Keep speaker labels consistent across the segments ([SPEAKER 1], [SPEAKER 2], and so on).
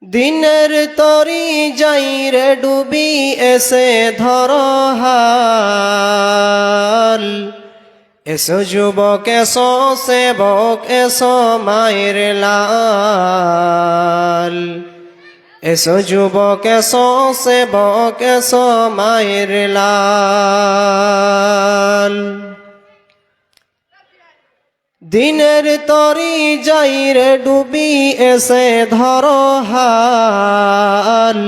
[SPEAKER 1] দিনের তরি যাই রে ডুবি এসে ধরো হাল। এসো যুবক এসো সেবক এসো মায়ের লাল। এসো যুবক এসো সেবক এসো মায়ের লাল। দিনের তরি যাই রে ডুবি এসে ধরো হাল।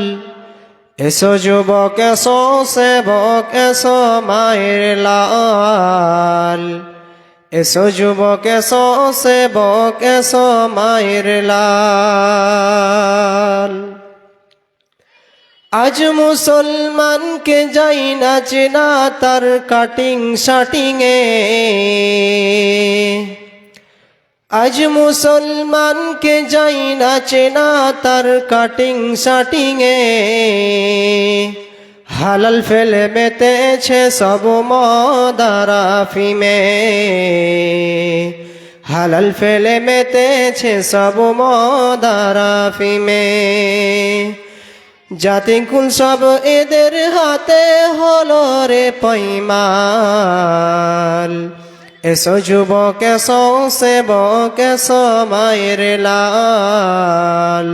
[SPEAKER 1] এসো যুবক এসো সেবক এসো মায়ের লাল। এসো যুবক এসো সেবক এসো মায়ের লাল। আজ মুসলমানকে যাই না চেনা তার কাটিং শাটিংয়ে। আজ মুসলমানকে যাই না চেনা তার কাটিং শাটিংয়ে। হালাল ফেলে মেতেছে সব মদারা ফিমে। হালাল ফেলে মেতেছে সব মদারা ফিমে। জাতিকুল সব এদের হাতে হলো রে পয়মাল। এসো যুবক এসো সেবক এসো মায়ের লাল।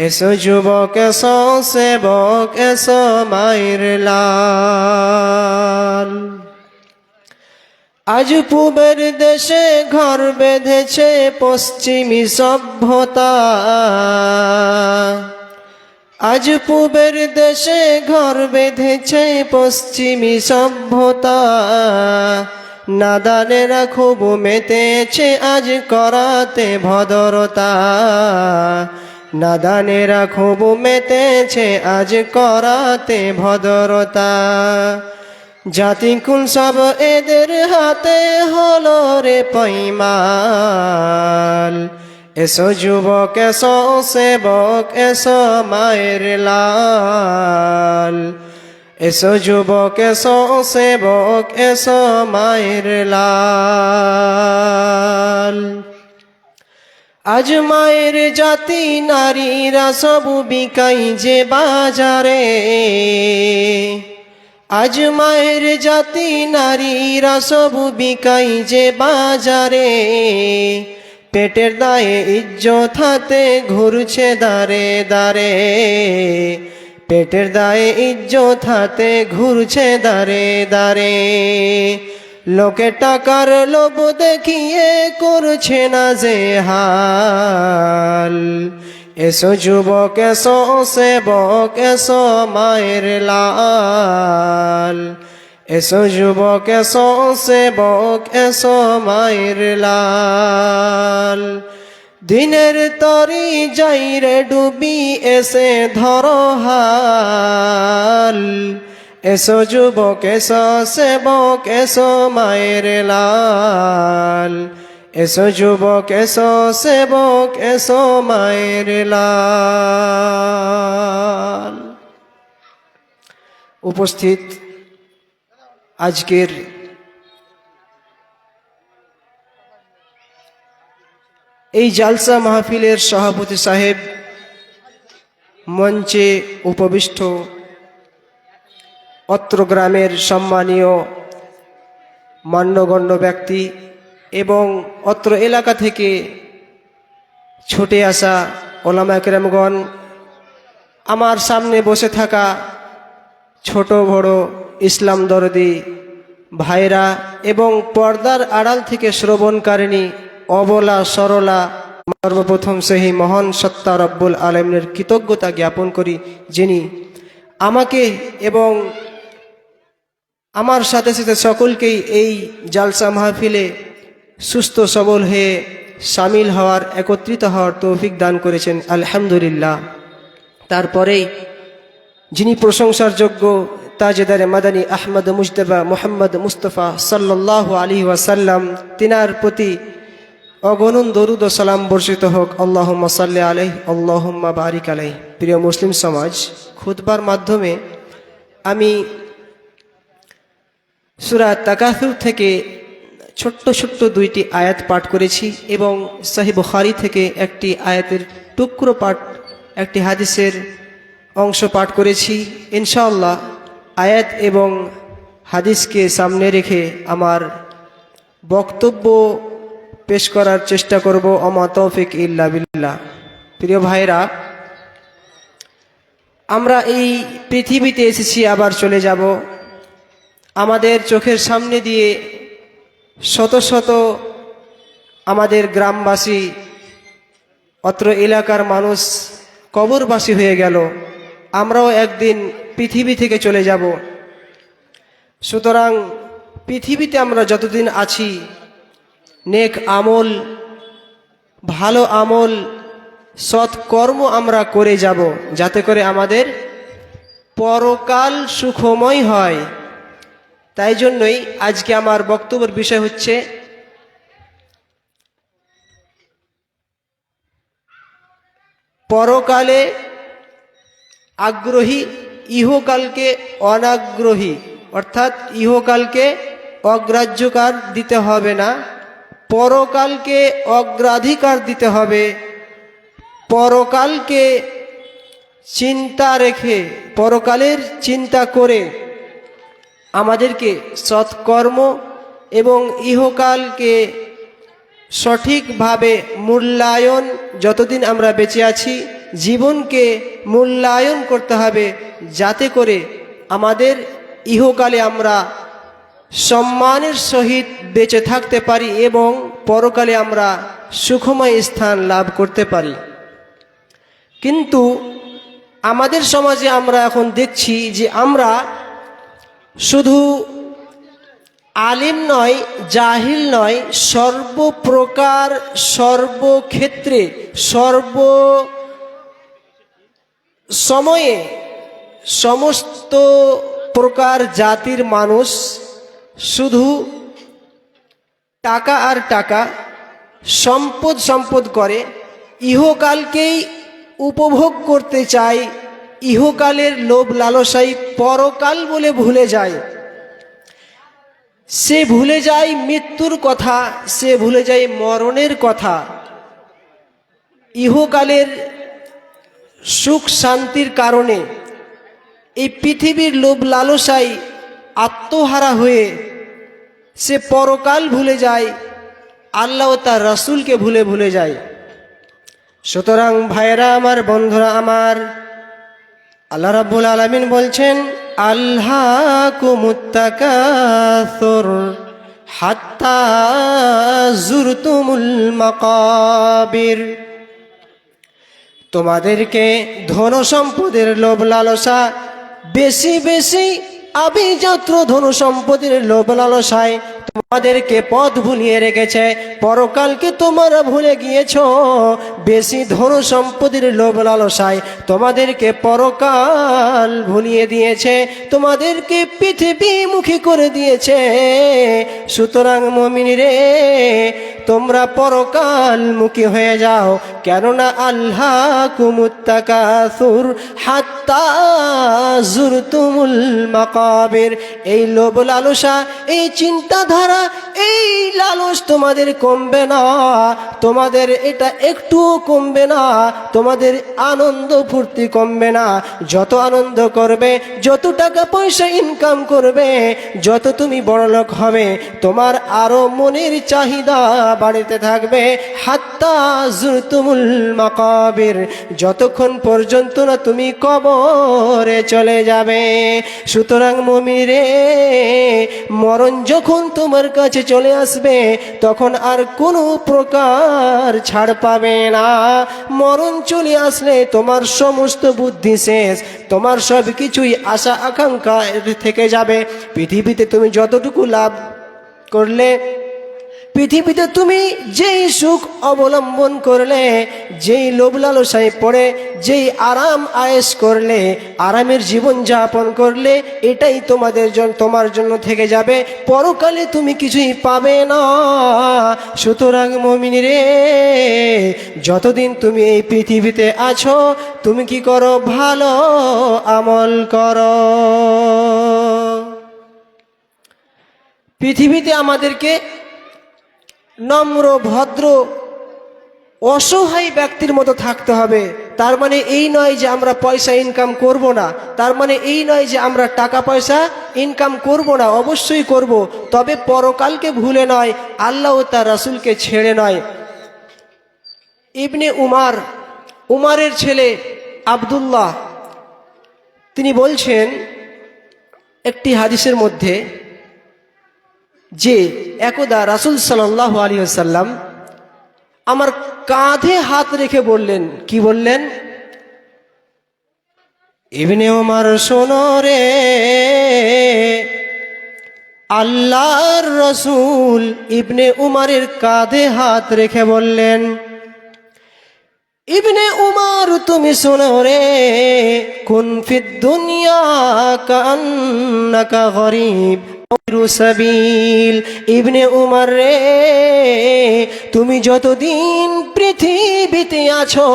[SPEAKER 1] এসো যুবক এসো সেবক এসো মায়ের লাল। আজ পূবের দেশে ঘর বেঁধেছে পশ্চিমী সভ্যতা। আজ পূবের দেশে ঘর বেঁধেছে পশ্চিমী সভ্যতা। নাদানেরা খুব মেতেছে আজ করাতে ভদ্রতা। নাদানেরা খুব মেতেছে আজ করাতে ভদ্রতা। জাতিকুল সব এদের হাতে হলো রে পয়মাল। এসো যুবক এসো সেবক এসো মায়ের লাল। এসো যুবক এসো সেবক এসো মায়ের লাল। আজ মায়ের জাতি নারীরা সব বিকাই যে বাজারে। আজ মায়ের জাতি নারীরা সব বিকাই যে বাজারে। পেটের দায়ে ইজ্জত হাতে ঘুরছে দাঁড়ে দাঁড়ে। পেটের দায়ে ইজ্জত হাতে ঘুরছে দাঁড়ে দাঁড়ে। লোকে টাকার লোভ দেখিয়ে করছে না যে হাল। এসো যুবক এসো সেবক এসো মায়ের লাল। এসো যুবক এসো সেবক এসো মায়ের লাল। দিনের তরি যাই রে ডুবি এসে ধরো হাল। এসো যুবক এসো সেবক এসো মায়ের লাল। এসো যুবক এসো সেবক এসো মায়ের লাল। উপস্থিত আজকের এই জালসা মাহফিলের সভাপতি সাহেব, মঞ্চে উপবিষ্ট অত্র গ্রামের সম্মানীয় মান্যগণ্য ব্যক্তি এবং অত্র এলাকা থেকে ছুটে আসা ওলামা কেরামগণ, আমার সামনে বসে থাকা ছোট বড় ইসলাম দরদি ভাইরা এবং পর্দার আড়াল থেকে শ্রবণকারিণী অবলা সরলা, সর্বপ্রথম সেই মহান সত্তা রব্বুল আলামিনের কৃতজ্ঞতা জ্ঞাপন করি, যিনি আমাকে এবং আমার সাথে সাথে সকলকেই এই জালসা মাহফিলে সুস্থ সবল হয়ে সামিল হওয়ার, একত্রিত হওয়ার তৌফিক দান করেছেন। আলহামদুলিল্লাহ। তারপরেই যিনি প্রশংসার যোগ্য তাজেদারে মাদানী আহমদ মুজতবা মোহাম্মদ মুস্তফা সাল্লাল্লাহু আলাইহি ওয়াসাল্লাম, তিনার প্রতি অগণন দরুদ ও সালাম বর্ষিত হোক। আল্লাহুম্মা সাল্লি আলাইহি আল্লাহুম্মা বারিক আলাইহি। প্রিয় মুসলিম সমাজ, খুতবার মাধ্যমে আমি সূরা তাকাসুর থেকে ছোট্ট ছোট্ট দুইটি আয়াত পাঠ করেছি এবং সহিহ বুখারী থেকে একটি আয়াতের টুকরো পাঠ, একটি হাদিসের অংশ পাঠ করেছি। ইনশাআল্লাহ আয়াত এবং হাদিসকে সামনে রেখে আমার বক্তব্য পেশ করার চেষ্টা করব। ওমা তৌফিক ইল্লা বিল্লাহ। প্রিয় ভাইরা, আমরা এই পৃথিবীতে এসেছি, আবার চলে যাব। আমাদের চোখের সামনে দিয়ে শত শত আমাদের গ্রামবাসী, অত্র এলাকার মানুষ কবরবাসী হয়ে গেল। আমরাও একদিন পৃথিবী থেকে চলে যাব। সুতরাং পৃথিবীতে আমরা যতদিন আছি নেক আমল, ভালো আমল, সৎকর্ম আমরা করে যাব, যাতে করে আমাদের পরকাল সুখময় হয়। তাই জন্যই আজকে আমার বক্তব্যের বিষয় হচ্ছে পরকালে আগ্রহী, ইহকালকে অনাগ্রহী। অর্থাৎ ইহকালকে অগ্রাহ্যকার দিতে হবে না, পরকালকে অগ্রাধিকার দিতে হবে। পরকালকে চিন্তা রেখে, পরকালের চিন্তা করে আমাদেরকে সৎকর্ম এবং ইহকালকে সঠিকভাবে মূল্যায়ন, যতদিন আমরা বেঁচে আছি জীবনকে মূল্যায়ন করতে হবে, যাতে করে আমাদের ইহকালে আমরা সম্মানের সহিত বেঁচে থাকতে পারি এবং পরকালে আমরা সুখময় স্থান লাভ করতে পারি। কিন্তু আমাদের সমাজে আমরা এখন দেখছি যে আমরা শুধু আলিম নয়, জাহিল নয়, সর্বপ্রকার, সর্বক্ষেত্রে, সর্ব সময়ে সমস্ত প্রকার জাতির মানুষ শুধু টাকা আর টাকা, সম্পদ সম্পদ করে, ইহকালকেই উপভোগ করতে চায়, ইহকালের লোভ লালসাই পরকাল বলে ভুলে যায়। সে ভুলে যায় মৃত্যুর কথা, সে ভুলে যায় মরণের কথা। ইহকালের সুখ শান্তির কারণে এই পৃথিবীর লোভ লালসায় আত্মহারা হয়ে সে পরকাল ভুলে যায়, আল্লাহ ও তার রাসূলকে ভুলে যায়। সুতরাং ভাইরা আমার, বন্ধুরা আমার, আল্লাহ রাব্বুল আলামিন বলছেন, আল্হাকুমুত তাকাসুর হাত্তা যুরতুমুল মাকাবির। তোমাদেরকে ধন সম্পদের লোভ লালসা বেশি বেশি, আভিজাত্য ধন সম্পদের লোভ লালসায় তোমাদেরকে পথ ভুলিয়ে রেখেছে, পরকালকে তোমরা ভুলে গিয়েছ। বেশি ধন সম্পদের লোভ লালসায় তোমাদেরকে পরকাল ভুলিয়ে দিয়েছে, তোমাদেরকে পৃথিবীমুখী করে দিয়েছে। সুতরাং মুমিন রে, তোমরা পরকালমুখী হয়ে যাও, কেননা আল্লাহকুমুত তাকাসুর হাত্তা যুরতুমুল মাকাবির। এই লোভ লালসা, এই চিন্তাধারা, এই লালস তোমাদের কমবে না, তোমাদের এটা একটুও কমবে না, তোমাদের আনন্দ ফুর্তি কমবে না। যত আনন্দ করবে, যত টাকা পয়সা ইনকাম করবে, যত তুমি বড়লোক হবে, তোমার আরো মনের চাহিদা বাড়তে থাকবে। হাত্তা যুরতুমুল মাকাবির, যতক্ষণ পর্যন্ত না তুমি কবরে চলে যাবে। সুতরাং মুমিন রে, মরণ যখন তোমার কাছে চলে আসবে, তখন আর কোনো প্রকার ছাড় পাবে না। মরণ চলে আসলে তোমার সমস্ত বুদ্ধি শেষ, তোমার সব কিছুই আশা আকাঙ্ক্ষা থেকে যাবে। পৃথিবীতে তুমি যতটুকু লাভ করলে, পৃথিবীতে তুমি যেই সুখ অবলম্বন করলে, যেই লোভ লালসায় পড়ে যেই আরাম আয়েশ করলে, আরামের জীবন যাপন করলে, এটাই তোমার জন্য থেকে যাবে। পরকালে তুমি কিছুই পাবে না। সুতরাং মুমিন রে, যতদিন তুমি এই পৃথিবীতে আছো, তুমি কি করো? ভালো আমল করো। পৃথিবীতে আমাদেরকে নম্র ভদ্র অসহায় ব্যক্তির মতো থাকতে হবে। তার মানে এই নয় যে আমরা পয়সা ইনকাম করব না, তার মানে এই নয় যে আমরা টাকা পয়সা ইনকাম করব না, অবশ্যই করব, তবে পরকালকে ভুলে নয়, আল্লাহ ও তার রাসূলকে ছেড়ে নয়। ইবনে উমারের ছেলে আব্দুল্লাহ তিনি বলছেন একটি হাদিসের মধ্যে যে একদা রাসূল সাল্লাল্লাহু আলাইহি ওয়াসাল্লাম আমার কাঁধে হাত রেখে বললেন, কি বললেন? ইবনে উমার শোনো রে, আল্লাহর রাসূল ইবনে উমারের কাঁধে হাত রেখে বললেন, ইবনে উমার তুমি শোনো রে, কুন ফিদ দুনিয়া কান্নাকা গরীব সাবিল। ইবনে উমার রে, তুমি যতদিন পৃথিবীতে আছো,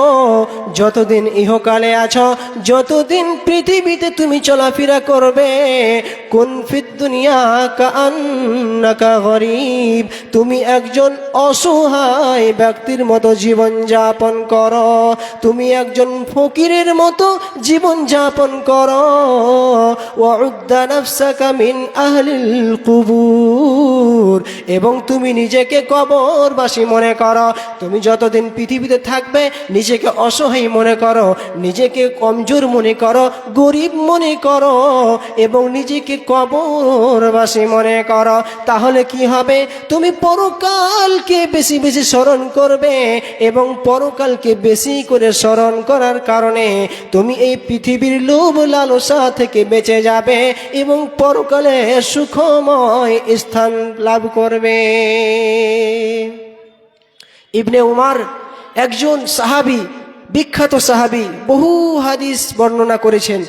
[SPEAKER 1] যতদিন ইহকালে আছো, যতদিন পৃথিবীতে তুমি চলাফেরা করবে, কুন ফিদ দুনিয়া কান্নাকা গরীব, তুমি একজন অসহায় ব্যক্তির মতো জীবন যাপন করো, তুমি একজন ফকিরের মতো জীবন যাপন করো। ওয়াউদ্দা নাফসাকা মিন আহলিল কুবুর, এবং তুমি নিজেকে কবরবাসী মনে করো। তুমি যতদিন পৃথিবীতে থাকবে নিজেকে অসহায় মনে করো, নিজেকে কমজোর মনে করো, গরিব মনে করো, এবং নিজেকে কবরবাসী মনে করো। তাহলে কি হবে? তুমি পরকালকে বেশি বেশি স্মরণ করবে, এবং পরকালকে বেশি করে স্মরণ করার কারণে তুমি এই পৃথিবীর লোভ লালসা থেকে বেঁচে যাবে এবং পরকালে সুখময় স্থান লাভ করবে। ইবনে উমার একজন সাহাবী, বিখ্যাত সাহাবী, বহু হাদিস বর্ণনা করেছেন।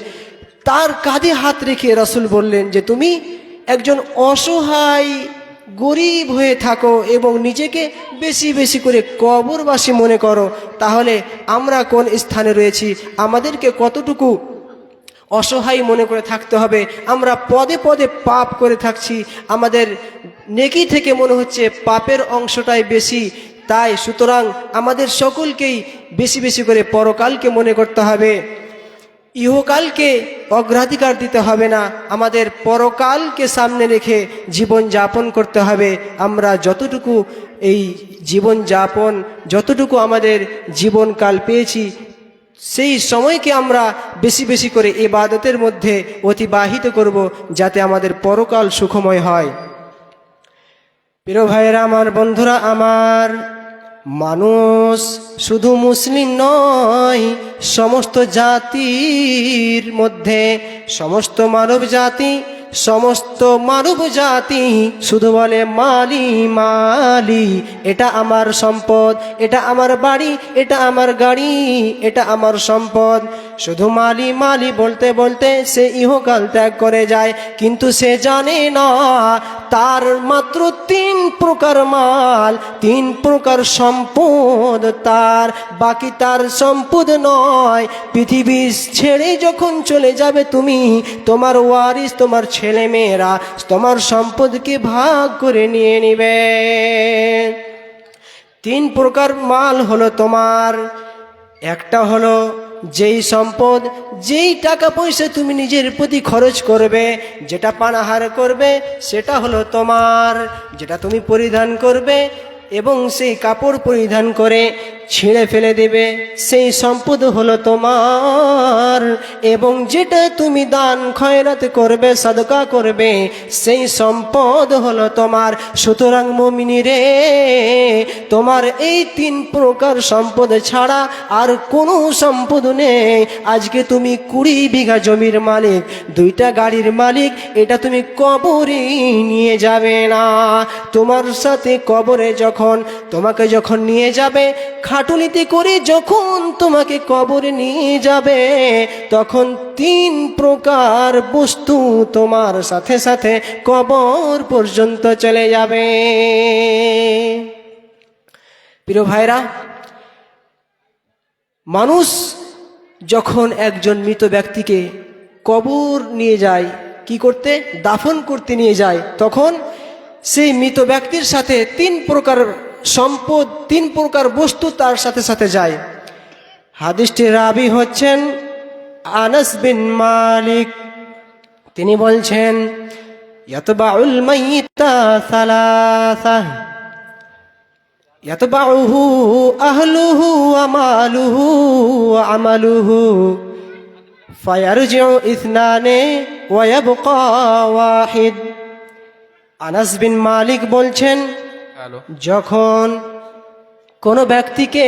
[SPEAKER 1] তার কাঁধে হাত রেখে রাসূল বললেন যে তুমি একজন অসহায় গরিব হয়ে থাকো এবং নিজেকে বেশি বেশি করে কবরবাসী মনে করো। তাহলে আমরা কোন স্থানে রয়েছি? আমাদেরকে কতটুকু অসহায় মনে করে থাকতে হবে? আমরা পদে পদে পাপ করে থাকছি, আমাদের নেকি থেকে মনে হচ্ছে পাপের অংশটাই বেশি। তাই সুতরাং আমাদের সকলকেই বেশি বেশি করে পরকালকে মনে করতে হবে, ইহকালকে অগ্রাধিকার দিতে হবে না, আমাদের পরকালকে সামনে রেখে জীবন যাপন করতে হবে। আমরা যতটুকু এই জীবন যাপন, যতটুকু আমাদের জীবনকাল পেয়েছি, সেই সময়কে আমরা বেশি বেশি করে ইবাদতের মধ্যে অতিবাহিত করব, যাতে আমাদের পরকাল সুখময় হয়। প্রিয় ভাইয়েরা আমার, বন্ধুরা আমার, মানুষ শুধু মুসলিম নয়, সমস্ত জাতির মধ্যে সমস্ত মানব জাতি শুধু বলে মালি মালি, এটা আমার সম্পদ, এটা আমার বাড়ি, এটা আমার গাড়ি, এটা আমার সম্পদ। শুধু মালি মালি বলতে বলতে সে ইহকাল ত্যাগ করে যায়, কিন্তু সে জানে না তার মাত্র 3 প্রকার মাল, 3 প্রকার সম্পদ তার, বাকি তার সম্পদ নয়। পৃথিবী ছেড়ে যখন চলে যাবে তুমি, তোমার ওয়ারিস, তোমার ছেলে মেয়েরা তোমার সম্পদকে ভাগ করে নিয়ে নিবে। 3 প্রকার মাল হলো তোমার। একটা হলো যেই সম্পদ, যেই টাকা পয়সা তুমি নিজের প্রতি খরচ করবে, যেটা পানাহার করবে, সেটা হলো তোমার। যেটা তুমি পরিধান করবে এবং সেই কাপড় পরিধান করে ছিঁড়ে ফেলে দেবে, সেই সম্পদ হলো তোমার। এবং যেটা তুমি দান খয়রাত করবে, সাদকা করবে, সেই সম্পদ হলো তোমার। সুতরাং মুমিনী রে, তোমার এই 3 প্রকার সম্পদ ছাড়া আর কোনো সম্পদ নেই। আজকে তুমি 20 বিঘা জমির মালিক, 2টা গাড়ির মালিক, এটা তুমি কবরে নিয়ে যাবে না। তোমার সাথে কবরে তোমাকে যখন নিয়ে যাবে, খাটুনিতে করে যখন তোমাকে কবরে নিয়ে যাবে, তখন 3 প্রকার বস্তু তোমার সাথে সাথে কবর পর্যন্ত চলে যাবে। প্রিয় ভাইরা, মানুষ যখন একজন মৃত ব্যক্তিকে কবর নিয়ে যায়, কি করতে? দাফন করতে নিয়ে যায়, তখন সেই মৃত ব্যক্তির সাথে 3 প্রকার সম্পদ, 3 প্রকার বস্তু তার সাথে সাথে যায়। হাদিসটির রাবি হচ্ছেন আনাস বিন মালিক। তিনি বলছেন, ইয়াতবাউল মাইয়িতা সালাসা, ইয়াতবাউহু আহলুহু ওয়া মালুহু ওয়া আমালুহু, ফায়ারজিউ ইসনানে ওয়া ইয়াবকা ওয়াহিদ। আনাস বিন মালিক বলছেন, যখন কোনো ব্যক্তিকে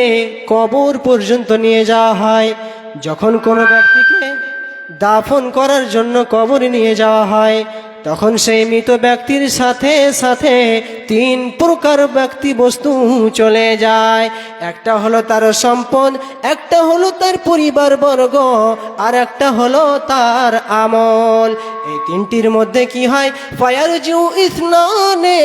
[SPEAKER 1] কবর পর্যন্ত নিয়ে যাওয়া হয়, যখন কোনো ব্যক্তিকে দাফন করার জন্য কবরে নিয়ে যাওয়া হয়, তখন সেই মৃত ব্যক্তির সাথে সাথে 3 প্রকার ব্যক্তি বস্তু চলে যায়। একটা হলো তার সম্পদ, একটা হলো তার পরিবারবর্গ, আর একটা হলো তার আমল। এই 3টির মধ্যে কি হয়? ফায়ারজিউ ইসনানে,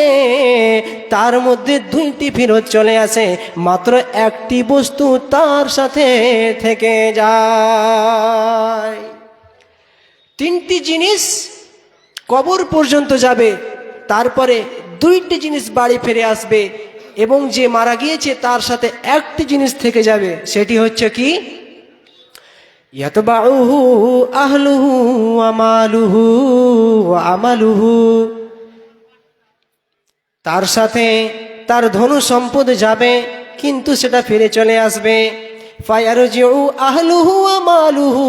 [SPEAKER 1] তার মধ্যে 2টি ফেরত চলে আসে, মাত্র 1টি বস্তু তার সাথে থেকে যায়। 3টি জিনিস কবর পর্যন্ত যাবে, তারপরে 2টি জিনিস বাড়ি ফিরে আসবে, এবং যে মারা গিয়েছে তার সাথে 1টি জিনিস থেকে যাবে। সেটি হচ্ছে কি? ইয়াতবাউহু আহলুহু ওয়া মালুহু ওয়া আমালুহু, তার সাথে তার ধন সম্পদ যাবে, কিন্তু সেটা ফিরে চলে আসবে। ফায়ারজিউ আহলুহু ওয়া মালুহু,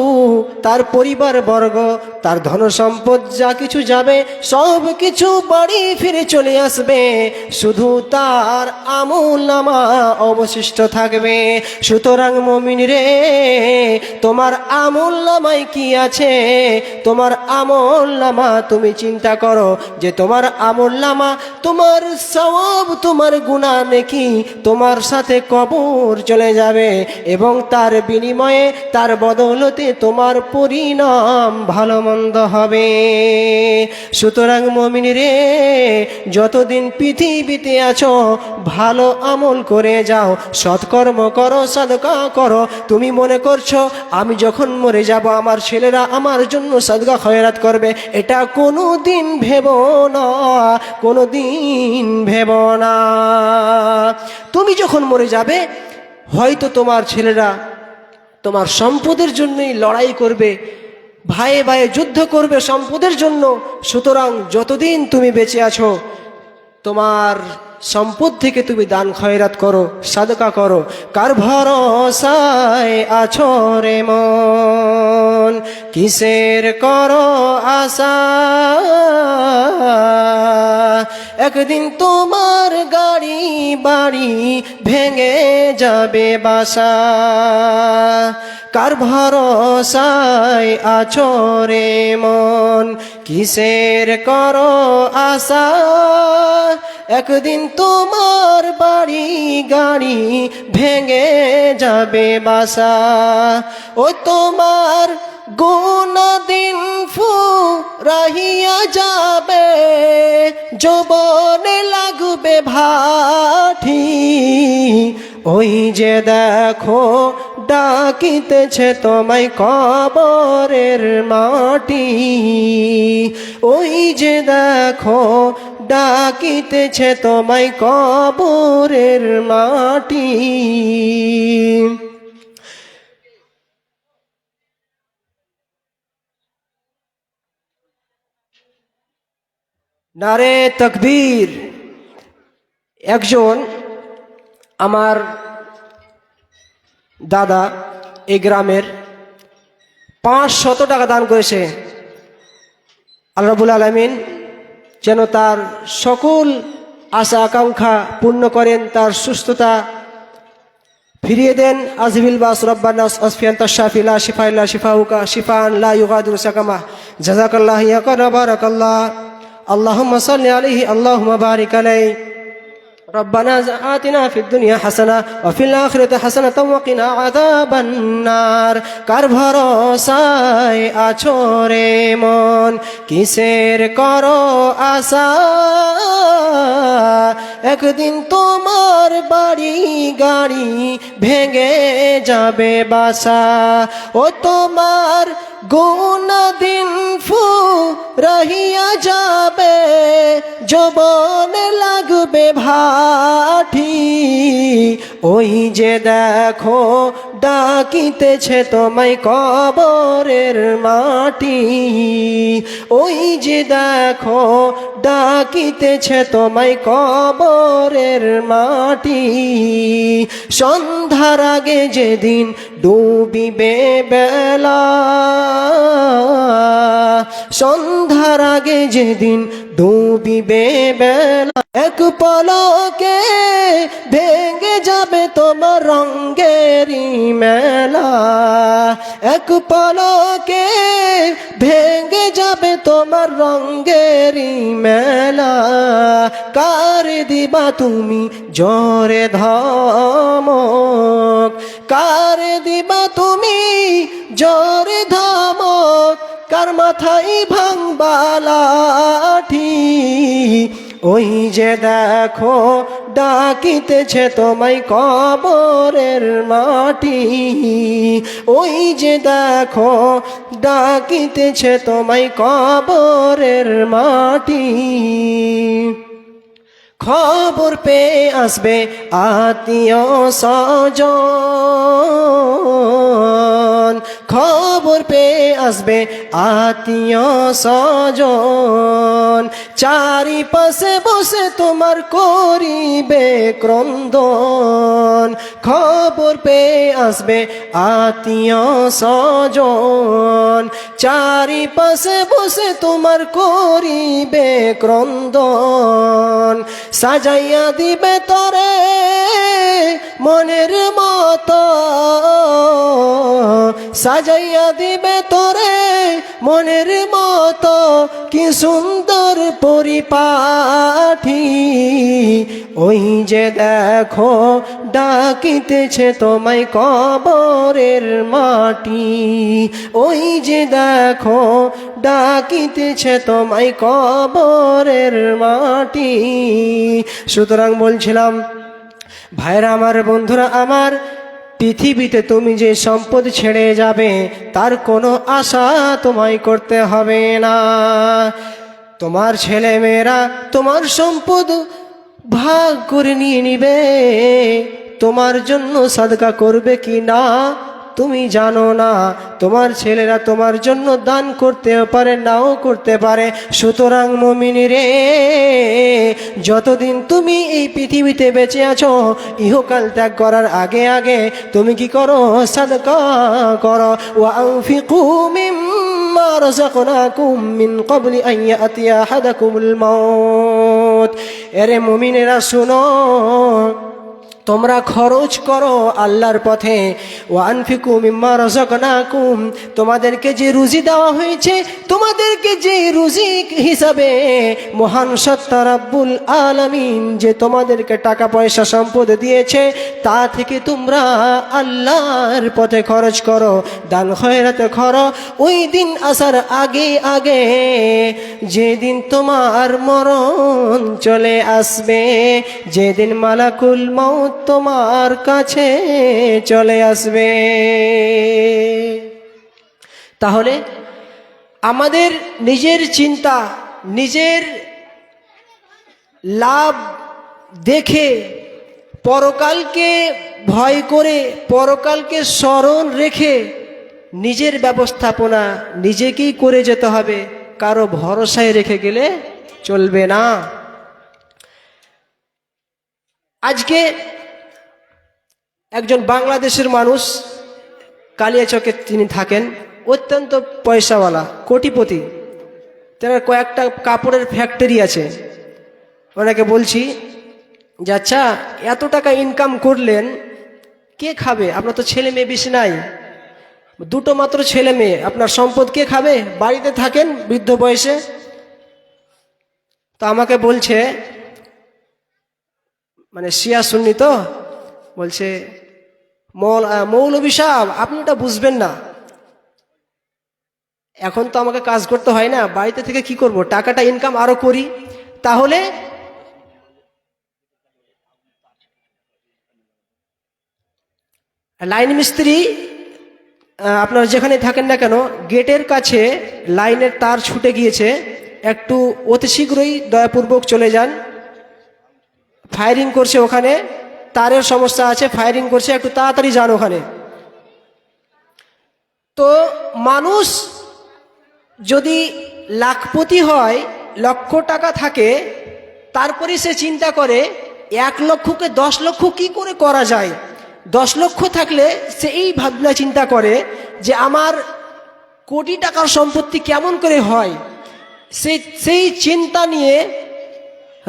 [SPEAKER 1] তার পরিবার বর্গ, তার ধন সম্পদ যা কিছু যাবে সব কিছু বাড়ি ফিরে চলে আসবে, শুধু তার আমলনামা অবশিষ্ট থাকবে। সুতরাং মুমিন রে, তোমার আমলনামায় কি আছে? তোমার আমলনামা তুমি চিন্তা করো যে তোমার আমলনামা, তোমার সওয়াব, তোমার গুনাহ নেকি তোমার সাথে কবর চলে যাবে, এবং তার বিনিময়ে, তার বদৌলতে তোমার পরিণাম ভালো মন্দ হবে। সুতরাং মুমিন রে, যতদিন পৃথিবীতে আছো ভালো আমল করে যাও, সৎকর্ম করো, সাদকা করো। তুমি মনে করছো আমি যখন মরে যাব আমার ছেলেরা আমার জন্য সাদকা খয়রাত করবে, এটা কোনো দিন ভেবো না, কোনো দিন ভেবো না। তুমি যখন মরে যাবে, হয়তো তোমার ছেলেরা তোমার সম্পদের জন্যই লড়াই করবে, ভাইয়ে ভাইয়ে যুদ্ধ করবে সম্পদের জন্য। সুতরাং যতদিন তুমি বেঁচে আছো, তোমার সম্পদ থেকে তুমি দান খয়রাত করো, সাদকা করো। কার ভরসায় আছো রে মন, কিসের করো আশা? একদিন তোমার গাড়ি বাড়ি ভেঙে যাবে বাসা। কার ভরসায় আছো রে মন, কিসের করো আশা? একদিন তোমার বাড়ি গাড়ি ভেঙে যাবে বাসা। ও তোমার গুনাহ দিন ফুরাইয়া যাবে, যৌবনে লাগবে ভাটি। ওই যে দেখো ডাকিতেছে তোমায় কবরের মাটি, ওই যে দেখো ডাকিতেছে তোমায় কবরের মাটি। নারে তাকবীর। একজন আমার দাদা এই গ্রামের 500 টাকা দান করেছে। আল্লাহ রাব্বুল আলামিন যেন তার সকল আশা আকাঙ্ক্ষা পূর্ণ করেন, তার সুস্থতা ফিরিয়ে দেন। আজবিল বাস রব্বানা আসফিয়ান তাশফি লা শিফা ইল্লা শিফাউকা শিফান লা ইউগাদিরু সাকামা। জাযাকাল্লাহু ইয়াকার বারাকাল্লাহ। আল্লাহুম্মা সাল্লি আলাইহি আল্লাহুম্মা বারিক আলাইহি। ربنا آتنا في الدنيا حسنة وفي الآخرة حسنة وقنا عذاب النار। কার ভরসায় আছো রে মন, কিসের করো আশা? একদিন তোমার বাড়ি গাড়ি ভেঙে যাবে বাসা। ও তোমার গুনা দিন ফুরাইয়া যাবে, যৌবন লাগবে ভাটি। ওই যে দেখো ডাকিতেছে তোমায় কবরের মাটি, ওই যে দেখো ডাকিতেছে তোমায় কবরের মাটি। সন্ধ্যার আগে যেদিন ডুবিবে বেলা, সন্ধ্যার আগে যেদিন ডুবিবে বেলা, এক পলকে ভেঙে যাবে তোমার রঙ্গেরি মেলা, এক পলকে ভেঙে যাবে তোমার রঙ্গেরি মেলা। কার দিবা তুমি জোরে ধমক, কার দিবা তুমি জোরে ধমক, কার মাথায় ভাঙবা লাঠি। ওই যে দেখো ডাকিতেছে তোমায় কবরের মাটি, ওই যে দেখো ডাকিতেছে তোমায় কবরের মাটি। খবর পেয়ে আসবে আত্মীয় স্বজন, খবর পেয়ে আসবে আত্মীয় স্বজন, চারিপাশে বসে তোমার করিবে ক্রন্দন। খবর পেয়ে আসবে আত্মীয় স্বজন, চারিপাশে বসে তোমার করিবে ক্রন্দন। সাজাইয়া দিবে তরে মনের মতো, সাজাইয়া দিবে তরে মনের মতো, কি সুন্দর পরিপাঠি। ওই যে দেখো ডাকিতেছে তোমায় কবরের মাটি, ওই যে দেখো ডাকিতেছে তোমায় কবরের মাটি। সুতরাং বলছিলাম ভাইরা আমার, বন্ধুরা আমার, পৃথিবীতে তুমি যে সম্পদ ছেড়ে যাবে তার কোনো আশা তোমায় করতে হবে না। তোমার ছেলে মেয়েরা তোমার সম্পদ ভাগ করে নিয়ে নিবে, তোমার জন্য সাদকা করবে কি না তুমি জানো না। তোমার ছেলেরা তোমার জন্য দান করতে পারে, নাও করতে পারে। সুতরাং মুমিন রে, যতদিন তুমি এই পৃথিবীতে বেঁচে আছো, ইহকাল ত্যাগ করার আগে আগে তুমি কি করো? সাদকা করো। ওয়া আনফিকু মিম্মা রাযাকনাকুম মিন ক্বাবলি আন ইয়াতিয়া আহাদাকুমুল মাউত। এরে মুমিনেরা শুনো, তোমরা খরচ করো আল্লাহর পথে। ওয়া আনফিকু মিম্মা রাযাকনাকুম, তোমাদেরকে যে রুজি দেওয়া হয়েছে, তোমাদেরকে যে রুজি হিসাবে মহান সত্তা রব্বুল আলামিন যে তোমাদেরকে টাকা পয়সা সম্পদ দিয়েছে, তা থেকে তোমরা আল্লাহর পথে খরচ করো, দান খয়রাত করো। ওই দিন আসার আগে আগে, যেদিন তোমার মরণ চলে আসবে, যেদিন মালাকুল মাউত তোমার কাছে চলে আসবে। তাহলে আমাদের নিজের চিন্তা, নিজের লাভ দেখে, পরকালকে ভয় করে, পরকালকে স্মরণ রেখে নিজের ব্যবস্থাপনা নিজেকেই করে যেতে হবে, কারো ভরসায় রেখে গেলে চলবে না। আজকে একজন বাংলাদেশের মানুষ, কালিয়াচকে তিনি থাকেন, অত্যন্ত পয়সাওয়ালা, কোটিপতি। তার কয়েকটা কাপড়ের ফ্যাক্টরি আছে। ওনাকে বলছি যে আচ্ছা, এত টাকা ইনকাম করলেন, কে খাবে? আপনার তো ছেলে মেয়ে বেশি নাই, দুটো মাত্র ছেলে মেয়ে, আপনার সম্পদ কে খাবে? বাড়িতে থাকেন বৃদ্ধ বয়সে। তো আমাকে বলছে, মানে শিয়া সুন্নি তো, বলছে মৌলভী সাহেব আপনি এটা বুঝবেন না, এখন তো আমাকে কাজ করতে হয় না, বাড়িতে থেকে কি করব, টাকাটা ইনকাম আরো করি। তাহলে লাইন মিস্ত্রি আপনারা যেখানে থাকেন না কেন, গেটের কাছে লাইনের তার ছুটে গিয়েছে, একটু অতি শীঘ্রই দয়াপূর্বক চলে যান। ফায়ারিং করছে ওখানে, তারের সমস্যা আছে, ফায়ারিং করছে, একটু তাড়াতাড়ি যান ওখানে। তো মানুষ যদি লাখপতি হয়, লক্ষ টাকা থাকে, তারপরে সে চিন্তা করে 1,00,000কে 10 লক্ষ কি করে করা যায়। 10 লক্ষ থাকলে সে এই ভাবনা চিন্তা করে যে আমার কোটি টাকার সম্পত্তি কেমন করে হয়। সেই চিন্তা নিয়ে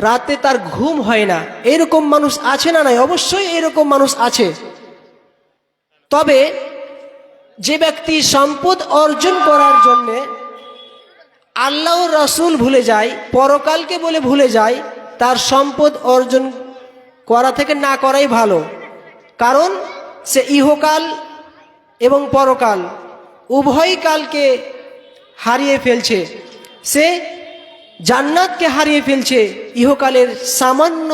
[SPEAKER 1] রাতে তার ঘুম হয় না। এরকম মানুষ আছে না? নাই, অবশ্যই এরকম মানুষ আছে। তবে যে ব্যক্তি সম্পদ অর্জন করার জন্যে আল্লাহ রাসূল ভুলে যায়, পরকালকে বলে ভুলে যায়, তার সম্পদ অর্জন করা থেকে না করাই ভালো। কারণ সে ইহকাল এবং পরকাল উভয় কালকে হারিয়ে ফেলছে। সে জান্নাতকে হারিয়ে ফেলছে ইহকালের সামান্য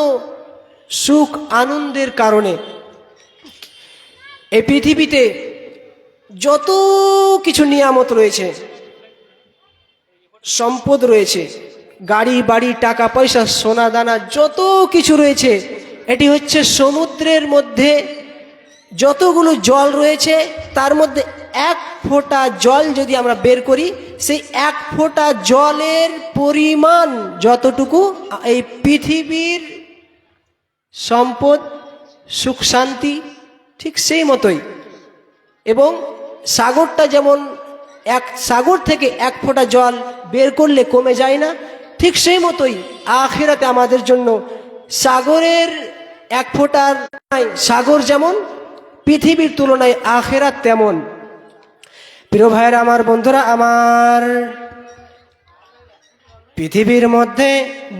[SPEAKER 1] সুখ আনন্দের কারণে। এই পৃথিবীতে যত কিছু নিয়ামত রয়েছে, সম্পদ রয়েছে, গাড়ি বাড়ি টাকা পয়সা সোনা দানা যত কিছু রয়েছে, এটি হচ্ছে সমুদ্রের মধ্যে যতগুলো জল রয়েছে তার মধ্যে এক ফোঁটা জল যদি আমরা বের করি, সেই এক ফোঁটা জলের পরিমাণ যতটুকু এই পৃথিবীর সম্পদ সুখ শান্তি ঠিক সেই মতোই। এবং সাগরটা যেমন সাগর থেকে এক ফোঁটা জল বের করলে কমে যায় না, ঠিক সেই মতোই আখিরাতে আমাদের জন্য সাগরের এক ফোঁটার সাগর যেমন, পৃথিবীর তুলনায় আখিরাত তেমন। প্রিয় ভাইয়েরা আমার, বন্ধুরা আমার, পৃথিবীর মধ্যে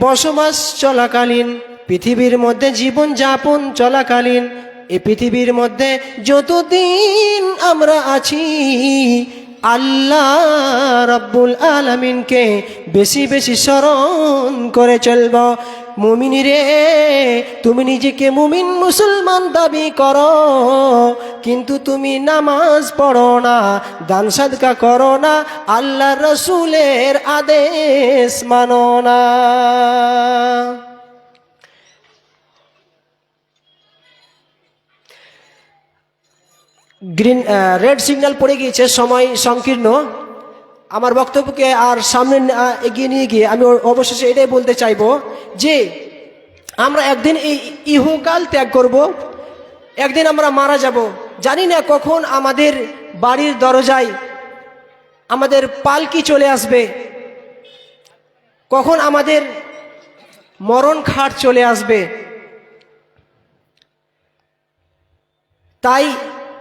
[SPEAKER 1] বসবাস চলাকালীন, পৃথিবীর মধ্যে জীবন যাপন চলাকালীন, এই পৃথিবীর মধ্যে যতদিন আমরা আছি আল্লাহ রাব্বুল আলামিনকে বেশি বেশি স্মরণ করে চলব। মুমিন রে, তুমি নিজেকে মুমিন মুসলমান দাবি করো, কিন্তু তুমি নামাজ পড়ো না, দান সাদকা করো না, আল্লাহ রসুলের আদেশ মানো না। রেড সিগন্যাল পড়ে গিয়েছে, সময় সংকীর্ণ। আমার বক্তব্যকে আর সামনে এগিয়ে নিয়ে গিয়ে আমি অবশেষে এটাই বলতে চাইব যে আমরা একদিন এই ইহকাল ত্যাগ করব, একদিন আমরা মারা যাব। জানি না কখন আমাদের বাড়ির দরজায় আমাদের পালকি চলে আসবে, কখন আমাদের মরণ খাট চলে আসবে। তাই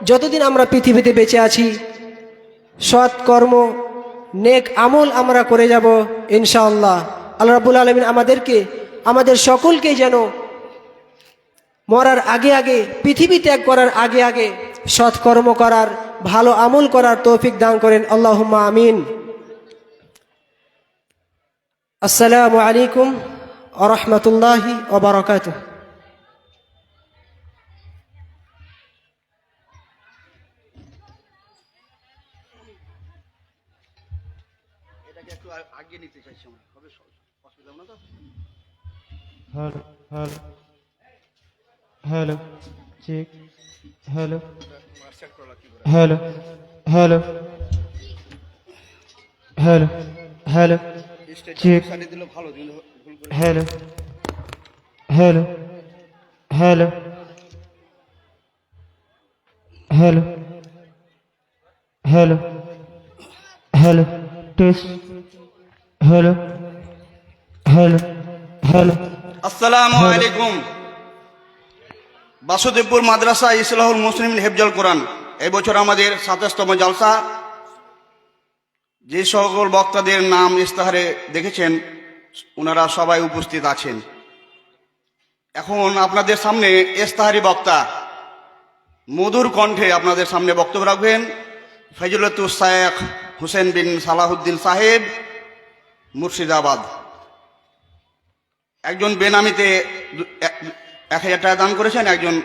[SPEAKER 1] যতদিন আমরা পৃথিবীতে বেঁচে আছি সৎ কর্ম নেক আমল আমরা করে যাব ইনশাআল্লাহ। আল্লাহ রাব্বুল আলামিন আমাদের সকলকে যেন মরার আগে আগে, পৃথিবী ত্যাগ করার আগে আগে সৎ কর্ম করার, ভালো আমল করার তৌফিক দান করেন। আল্লাহুম্মা আমিন। আসসালামু আলাইকুম ওয়া রাহমাতুল্লাহি ওয়া বারাকাতুহু।
[SPEAKER 2] Hello hello hello check, hello hello hello hello hello check, hello hello hello hello hello hello test, hello hello hello.
[SPEAKER 3] আসসালামু আলাইকুম। বাসুদেবপুর মাদ্রাসা ইসলাহুল মুসলিম হেফজুল কোরআন, এই বছর আমাদের ২৭তম জলসা। যে সকল বক্তাদের নাম ইস্তাহারে দেখেছেন ওনারা সবাই উপস্থিত আছেন। এখন আপনাদের সামনে ইস্তাহারি বক্তা মধুর কণ্ঠে আপনাদের সামনে বক্তব্য রাখবেন ফজলতুল শেখ হুসেন বিন সালাহুদ্দিন সাহেব, মুর্শিদাবাদ। একজন বেনামিতে ১,০০০ টাকা দান করেছেন, একজন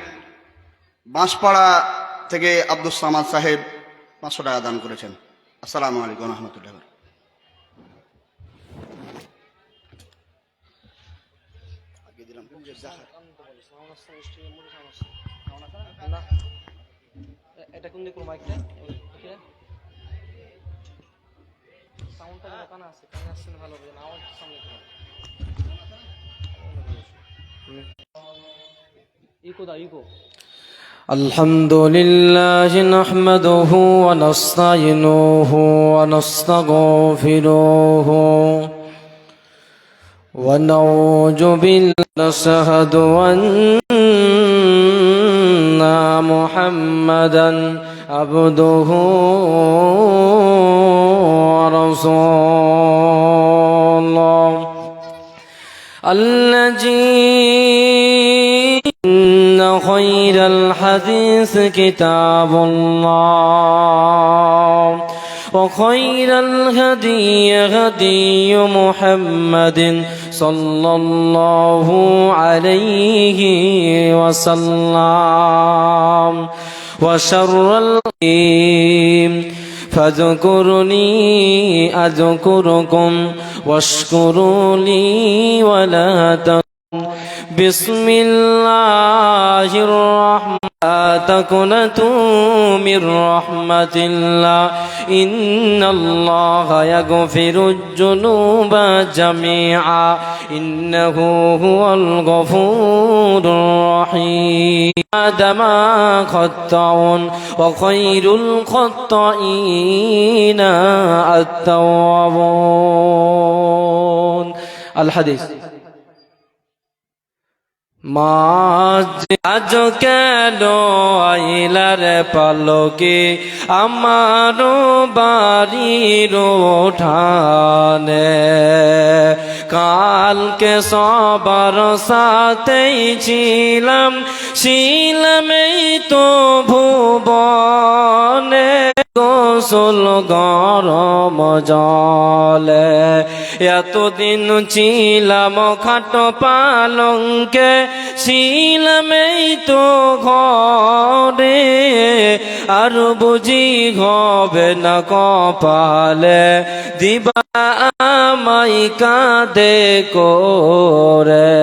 [SPEAKER 3] বাঁশপাড়া থেকে আব্দুস সামাদ সাহেব 500 টাকা দান করেছেন। আসসালামু আলাইকুম রহমতুল্লাহ।
[SPEAKER 1] এটা কোন দিকে মাইকটা সাউন্ডটা কানে আছে, কানে আসছে না ভালো হবে না, আওয়াজ সামনে ইকো দা ইকো।
[SPEAKER 4] الحمد لله نحمده ونستعينه ونستغفره ونعوذ بالله نشهد أن محمدا عبده ورسوله الذي إن خير الحديث كتاب الله وخير الهدي هدي محمد صلى الله عليه وسلم وشر الأمور فاذكرني أذكركم واشكروا لي ولا تكفرون بسم الله الرحمن تقنطوا من رحمة الله إن الله يغفر الذنوب جميعا إنه هو الغفور الرحيم آدم خطأ وخير الخطائين التوابون الحديث আজ কেন আইলার পালকে আমার বাড়ির উঠানে কালকে সবার সাথেই ছিলাম ছিলামই তো ভুবনে গোসল গরম জলে এতদিন ছিলাম খাট পালঙ্কে ছিলামই তো ঘরে আর বুঝি হবে না কপালে দিবা আমাই কাঁদে করে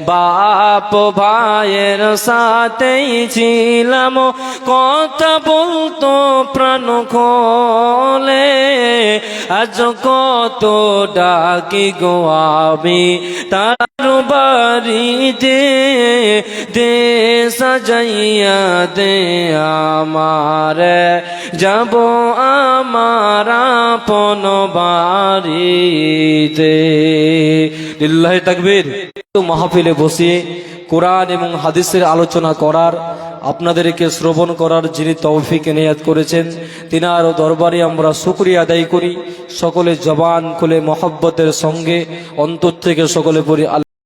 [SPEAKER 4] বাপ ভাইয়ের সাথেই ছিলাম কথা বলতো প্রাণ খোলে আজ কত ডাকি গো আমি তার বাড়িতে দে সাজাইয়া দে আমারে যাব আমার আপন বাড়িতে। লিল্লাহি তাকবীর। তো মাহফিলে বসে কোরআন এবং হাদিসের আলোচনা করার আপনাদেরকে শ্রবণ করার যিনি তৌফিক এনায়েত করেছেন তিনার দরবারে আমরা শুকরিয়া আদায় করি। সকলে জবান খুলে মহব্বতের সঙ্গে অন্তর থেকে সকলে পড়ি।